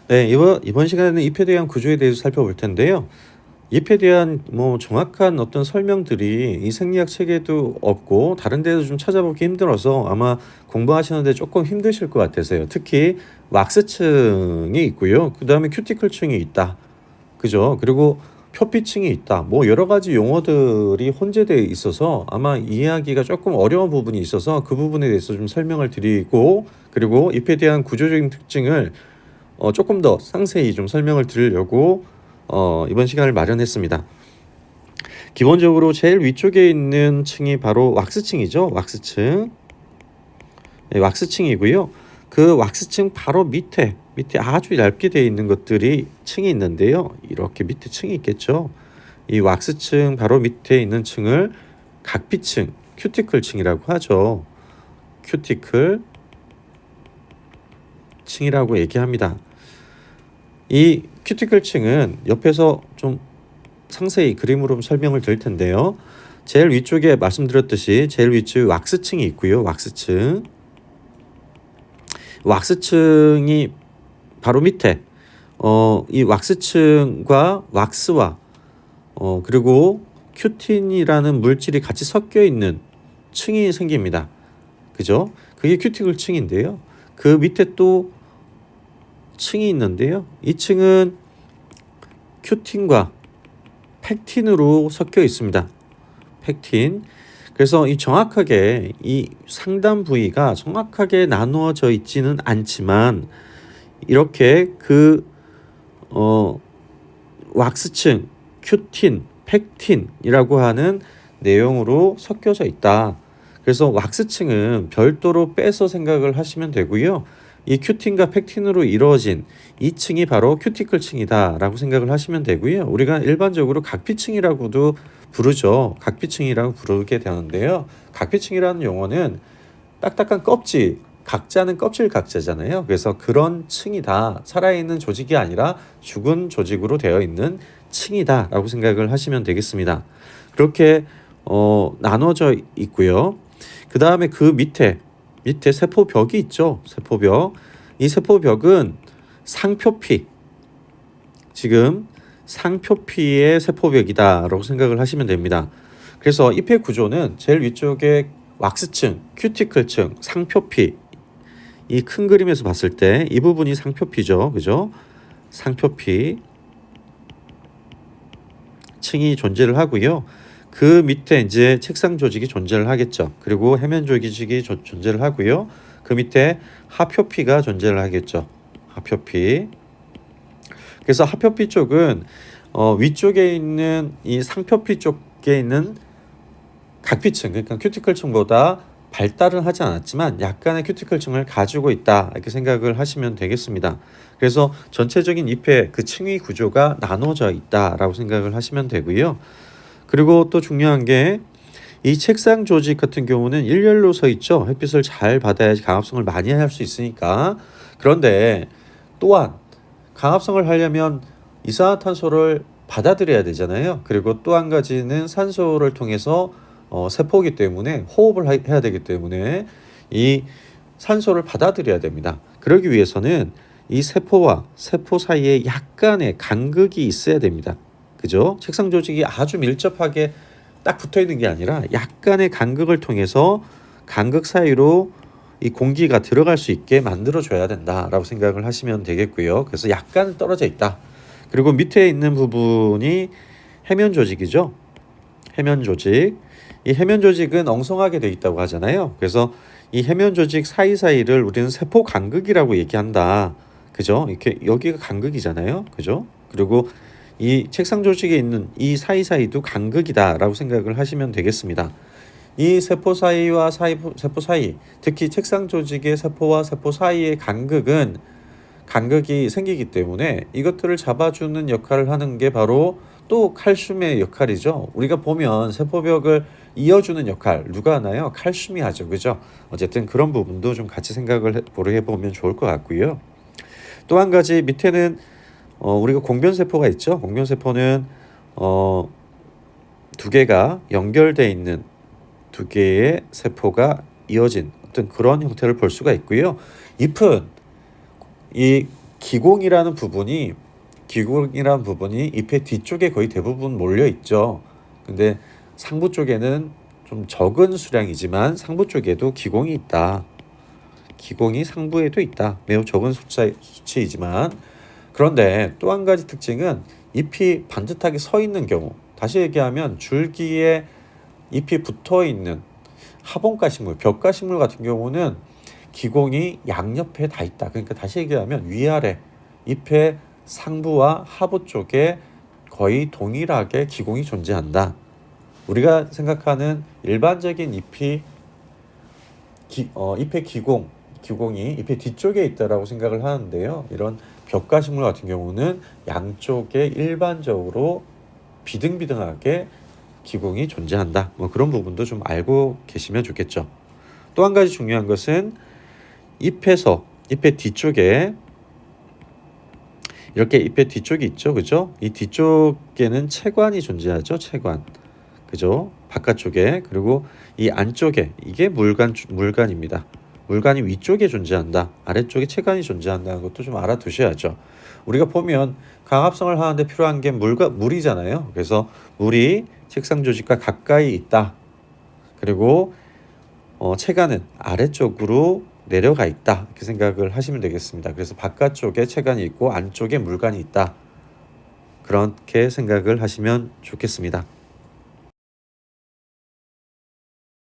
네, 이번 시간에는 잎에 대한 구조에 대해서 살펴볼 텐데요. 잎에 대한 정확한 어떤 설명들이 이 생리학 책에도 없고 다른 데도 좀 찾아보기 힘들어서 아마 공부하시는데 조금 힘드실 것 같아서요. 특히 왁스층이 있고요. 그다음에 큐티클층이 있다. 그죠? 그리고 표피층이 있다. 여러 가지 용어들이 혼재되어 있어서 아마 이해하기가 조금 어려운 부분이 있어서 그 부분에 대해서 좀 설명을 드리고, 그리고 잎에 대한 구조적인 특징을 조금 더 상세히 좀 설명을 드리려고 이번 시간을 마련했습니다. 기본적으로 제일 위쪽에 있는 층이 바로 왁스층이죠. 왁스층. 네, 왁스층이고요. 그 왁스층 바로 밑에 아주 얇게 되어 있는 것들이 층이 있는데요. 이렇게 밑에 층이 있겠죠. 이 왁스층 바로 밑에 있는 층을 각피층, 큐티클층이라고 하죠. 큐티클 층이라고 얘기합니다. 이 큐티클층은 옆에서 좀 상세히 그림으로 설명을 드릴 텐데요. 제일 위쪽에 말씀드렸듯이 제일 위쪽에 왁스층이 있고요. 왁스층이 바로 밑에 이 왁스층과 왁스와 그리고 큐틴이라는 물질이 같이 섞여 있는 층이 생깁니다. 그죠? 그게 큐티클 층인데요. 그 밑에 또 층이 있는데요. 이 층은 큐틴과 팩틴으로 섞여 있습니다. 팩틴. 그래서 정확하게 이 상단 부위가 정확하게 나누어져 있지는 않지만 이렇게 왁스층, 큐틴, 팩틴이라고 하는 내용으로 섞여져 있다. 그래서 왁스층은 별도로 빼서 생각을 하시면 되고요. 이 큐틴과 팩틴으로 이루어진 이 층이 바로 큐티클층이다라고 생각을 하시면 되고요. 우리가 일반적으로 각피층이라고도 부르죠. 각피층이라고 부르게 되는데요. 각피층이라는 용어는 딱딱한 껍질, 각자는 껍질 각자잖아요. 그래서 그런 층이다. 살아있는 조직이 아니라 죽은 조직으로 되어 있는 층이다라고 생각을 하시면 되겠습니다. 그렇게 나눠져 있고요. 그 다음에 그 밑에 세포벽이 있죠. 세포벽. 이 세포벽은 상표피. 지금 상표피의 세포벽이다라고 생각을 하시면 됩니다. 그래서 잎의 구조는 제일 위쪽에 왁스층, 큐티클층, 상표피. 이 큰 그림에서 봤을 때 이 부분이 상표피죠. 그죠? 상표피 층이 존재를 하고요. 그 밑에 이제 책상 조직이 존재를 하겠죠. 그리고 해면 조직이 존재를 하고요. 그 밑에 하표피가 존재를 하겠죠. 하표피. 그래서 하표피 쪽은 위쪽에 있는 이 상표피 쪽에 있는 각피층, 그러니까 큐티클층보다 발달은 하지 않았지만 약간의 큐티클층을 가지고 있다 이렇게 생각을 하시면 되겠습니다. 그래서 전체적인 잎의 그 층위 구조가 나눠져 있다라고 생각을 하시면 되고요. 그리고 또 중요한 게 이 책상 조직 같은 경우는 일렬로 서 있죠. 햇빛을 잘 받아야지 강합성을 많이 할 수 있으니까. 그런데 또한 강합성을 하려면 이산화탄소를 받아들여야 되잖아요. 그리고 또 한 가지는 산소를 통해서 세포이기 때문에 호흡을 해야 되기 때문에 이 산소를 받아들여야 됩니다. 그러기 위해서는 이 세포와 세포 사이에 약간의 간극이 있어야 됩니다. 그죠? 책상 조직이 아주 밀접하게 딱 붙어 있는 게 아니라 약간의 간극을 통해서 간극 사이로 이 공기가 들어갈 수 있게 만들어 줘야 된다라고 생각을 하시면 되겠고요. 그래서 약간 떨어져 있다. 그리고 밑에 있는 부분이 해면 조직이죠. 해면 조직. 이 해면 조직은 엉성하게 돼 있다고 하잖아요. 그래서 이 해면 조직 사이사이를 우리는 세포 간극이라고 얘기한다. 그죠? 이렇게 여기가 간극이잖아요. 그죠? 그리고 이 책상 조직에 있는 이 사이사이도 간극이다라고 생각을 하시면 되겠습니다. 이 세포 사이와 세포 사이, 특히 책상 조직의 세포와 세포 사이의 간극이 생기기 때문에 이것들을 잡아주는 역할을 하는 게 바로 또 칼슘의 역할이죠. 우리가 보면 세포벽을 이어주는 역할 누가 하나요? 칼슘이 하죠. 그죠? 어쨌든 그런 부분도 좀 같이 생각을 해보면 좋을 것 같고요. 또 한 가지 밑에는 우리가 공변세포가 있죠. 공변세포는 두 개가 연결되어 있는 두 개의 세포가 이어진 어떤 그런 형태를 볼 수가 있고요. 잎은 이 기공이라는 부분이 잎의 뒤쪽에 거의 대부분 몰려 있죠. 근데 상부 쪽에는 좀 적은 수량이지만 상부 쪽에도 기공이 있다. 기공이 상부에도 있다. 매우 적은 수치이지만, 그런데 또 한 가지 특징은 잎이 반듯하게 서 있는 경우, 다시 얘기하면 줄기에 잎이 붙어 있는 하봉가식물, 벽가식물 같은 경우는 기공이 양옆에 다 있다. 그러니까 다시 얘기하면 위아래 잎의 상부와 하부 쪽에 거의 동일하게 기공이 존재한다. 우리가 생각하는 일반적인 잎의 기공이 잎의 뒤쪽에 있다라고 생각을 하는데요. 이런 벽가식물 같은 경우는 양쪽에 일반적으로 비등비등하게 기공이 존재한다. 뭐 그런 부분도 좀 알고 계시면 좋겠죠. 또 한 가지 중요한 것은 잎의 뒤쪽에 이렇게 잎의 뒤쪽이 있죠, 그죠? 이 뒤쪽에는 채관이 존재하죠, 채관, 그죠? 바깥쪽에. 그리고 이 안쪽에 이게 물관입니다. 물관이 위쪽에 존재한다, 아래쪽에 채관이 존재한다는 것도 좀 알아두셔야죠. 우리가 보면 강합성을 하는데 필요한 게 물이잖아요. 그래서 물이 책상 조직과 가까이 있다. 그리고 채관은 아래쪽으로 내려가 있다. 이렇게 생각을 하시면 되겠습니다. 그래서 바깥쪽에 채관이 있고 안쪽에 물관이 있다. 그렇게 생각을 하시면 좋겠습니다.